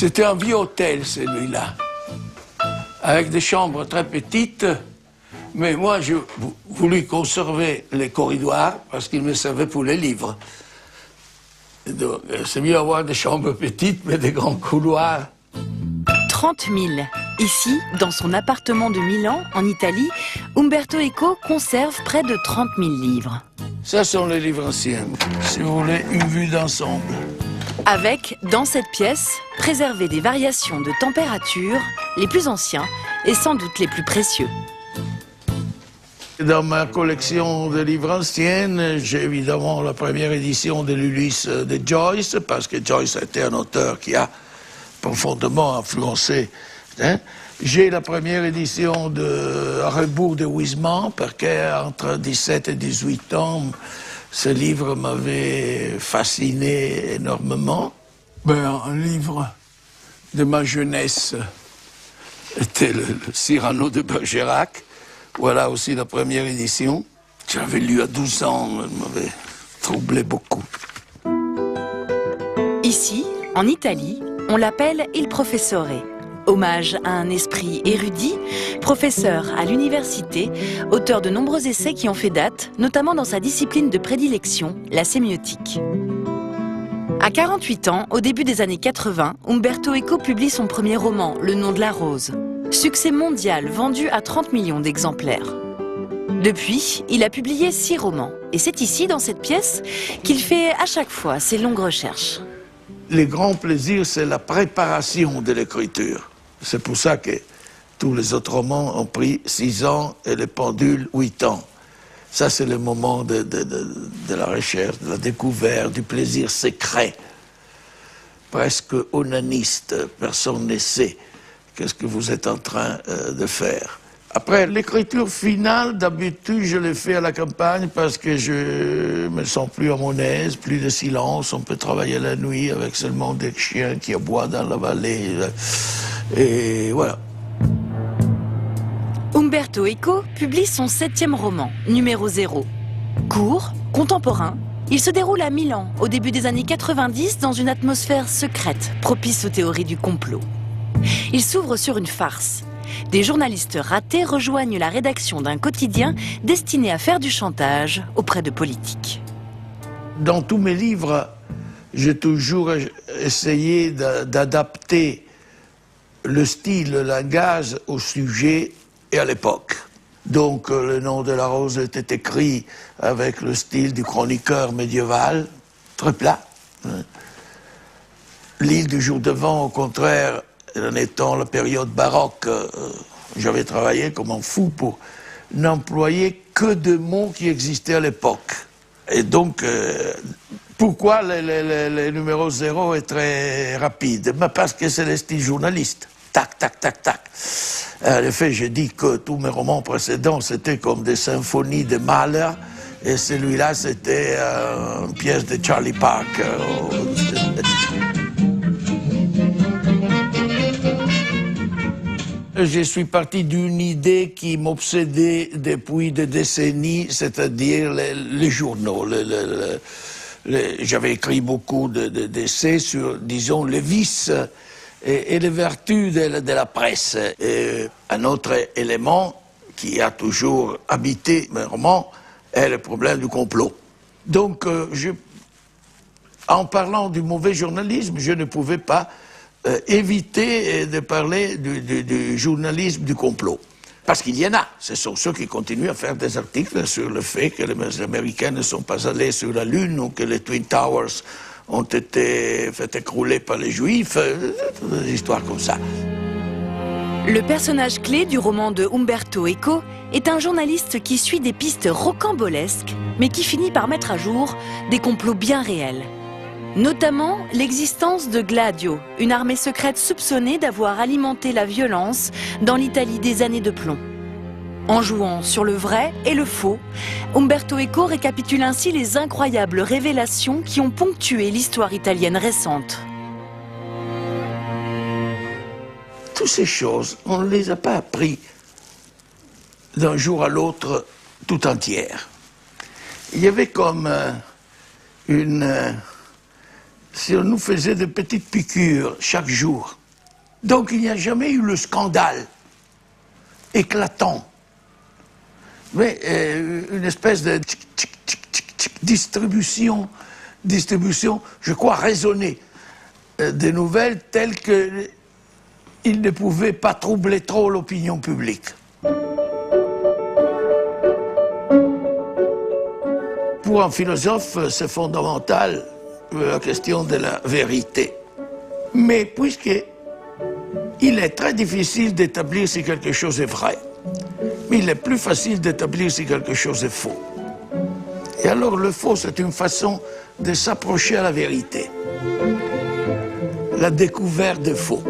C'était un vieux hôtel, celui-là, avec des chambres très petites, mais moi, j'ai voulu conserver les corridors parce qu'ils me servaient pour les livres. Donc, c'est mieux avoir des chambres petites, mais des grands couloirs. 30 000. Ici, dans son appartement de Milan, en Italie, Umberto Eco conserve près de 30 000 livres. Ça sont les livres anciens, si vous voulez, une vue d'ensemble. Avec, dans cette pièce, préservé des variations de température, les plus anciens et sans doute les plus précieux. Dans ma collection de livres anciens, j'ai évidemment la première édition de l'Ulysse de Joyce, parce que Joyce a été un auteur qui a profondément influencé. J'ai la première édition de À rebours de Huysmans, parce qu'entre 17 et 18 ans, ce livre m'avait fasciné énormément. Un livre de ma jeunesse était le Cyrano de Bergerac. Voilà aussi la première édition. J'avais lu à 12 ans, elle m'avait troublé beaucoup. Ici, en Italie, on l'appelle Il Professore. Hommage à un esprit érudit, professeur à l'université, auteur de nombreux essais qui ont fait date, notamment dans sa discipline de prédilection, la sémiotique. À 48 ans, au début des années 80, Umberto Eco publie son premier roman, Le nom de la rose. Succès mondial vendu à 30 millions d'exemplaires. Depuis, il a publié 6 romans. Et c'est ici, dans cette pièce, qu'il fait à chaque fois ses longues recherches. Le grand plaisir, c'est la préparation de l'écriture. C'est pour ça que tous les autres romans ont pris 6 ans et les pendules 8 ans. Ça, c'est le moment de la recherche, de la découverte, du plaisir secret. Presque onaniste, personne ne sait qu'est-ce que vous êtes en train de faire. Après, l'écriture finale, d'habitude, je l'ai fait à la campagne parce que je me sens plus à mon aise, plus de silence. On peut travailler la nuit avec seulement des chiens qui aboient dans la vallée. Et voilà. Umberto Eco publie son 7e roman, numéro 0. Court, contemporain, il se déroule à Milan, au début des années 90, dans une atmosphère secrète, propice aux théories du complot. Il s'ouvre sur une farce. Des journalistes ratés rejoignent la rédaction d'un quotidien destiné à faire du chantage auprès de politiques. Dans tous mes livres, j'ai toujours essayé d'adapter le style, le langage au sujet et à l'époque. Donc, Le nom de la rose était écrit avec le style du chroniqueur médiéval, très plat. L'île du jour de vent, au contraire, en étant la période baroque, j'avais travaillé comme un fou pour n'employer que des mots qui existaient à l'époque. Et donc, pourquoi le numéro 0 est très rapide? Parce que c'est le style journaliste. Tac, tac, tac, tac. En effet, j'ai dit que tous mes romans précédents, c'était comme des symphonies de Mahler, et celui-là, c'était une pièce de Charlie Parker. Je suis parti d'une idée qui m'obsédait depuis des décennies, c'est-à-dire les journaux. J'avais écrit beaucoup d'essais sur, disons, les vices et les vertus de la presse. Et un autre élément qui a toujours habité mes romans est le problème du complot. Donc, en parlant du mauvais journalisme, je ne pouvais pas éviter de parler du journalisme du complot. Parce qu'il y en a. Ce sont ceux qui continuent à faire des articles sur le fait que les Américains ne sont pas allés sur la Lune ou que les Twin Towers ont été fait écrouler par les Juifs. Des histoires comme ça. Le personnage clé du roman de Umberto Eco est un journaliste qui suit des pistes rocambolesques, mais qui finit par mettre à jour des complots bien réels. Notamment l'existence de Gladio, une armée secrète soupçonnée d'avoir alimenté la violence dans l'Italie des années de plomb. En jouant sur le vrai et le faux, Umberto Eco récapitule ainsi les incroyables révélations qui ont ponctué l'histoire italienne récente. Toutes ces choses, on ne les a pas appris d'un jour à l'autre tout entières. Il y avait comme une si on nous faisait de petites piqûres chaque jour. Donc il n'y a jamais eu le scandale éclatant, mais une espèce de distribution, je crois, raisonnée des nouvelles telles qu'il ne pouvait pas troubler trop l'opinion publique. Pour un philosophe, c'est fondamental la question de la vérité. Mais puisqu'il est très difficile d'établir si quelque chose est vrai, mais il est plus facile d'établir si quelque chose est faux. Et alors le faux, c'est une façon de s'approcher à la vérité. La découverte de faux.